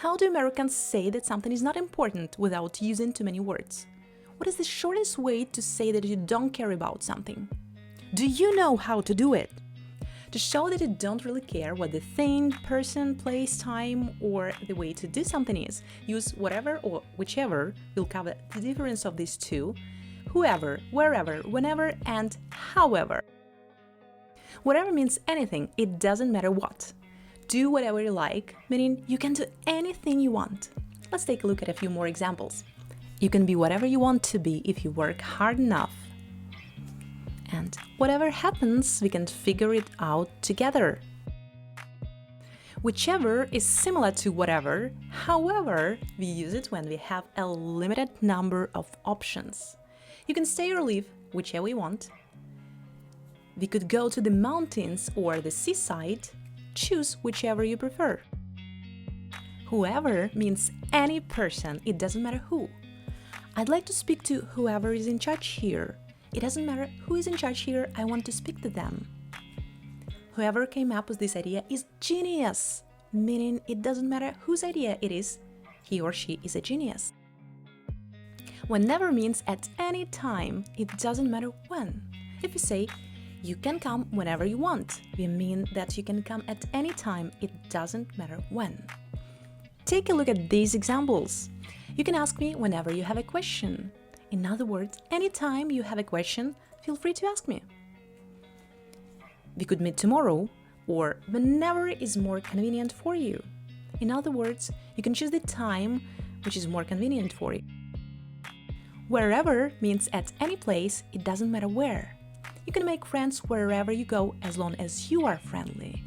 How do Americans say that something is not important without using too many words? What is the shortest way to say that you don't care about something? Do you know how to do it? To show that you don't really care what the thing, person, place, time, or the way to do something is, use whatever or whichever will cover the difference of these two: whoever, wherever, whenever, and however. Whatever means anything, it doesn't matter what. Do whatever you like, meaning you can do anything you want. Let's take a look at a few more examples. You can be whatever you want to be if you work hard enough. And whatever happens, we can figure it out together. Whichever is similar to whatever, however, we use it when we have a limited number of options. You can stay or leave, whichever you want. We could go to the mountains or the seaside. Choose whichever you prefer. Whoever means any person, it doesn't matter who. I'd like to speak to whoever is in charge here. It doesn't matter who is in charge here, I want to speak to them. Whoever came up with this idea is genius, meaning it doesn't matter whose idea it is, he or she is a genius. Whenever means at any time, it doesn't matter when. If you say, you can come whenever you want, we mean that you can come at any time, it doesn't matter when. Take a look at these examples. You can ask me whenever you have a question. In other words, anytime you have a question, feel free to ask me. We could meet tomorrow, or whenever is more convenient for you. In other words, you can choose the time which is more convenient for you. Wherever means at any place, it doesn't matter where. You can make friends wherever you go as long as you are friendly.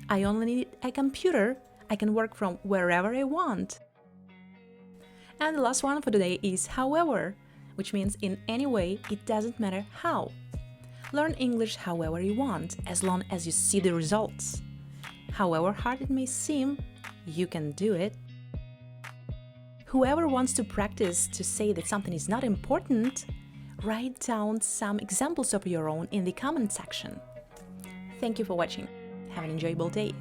I only need a computer. I can work from wherever I want. And the last one for today is however, which means in any way, it doesn't matter how. Learn English however you want, as long as you see the results. However hard it may seem, you can do it. Whoever wants to practice to say that something is not important, write down some examples of your own in the comment section. Thank you for watching. Have an enjoyable day.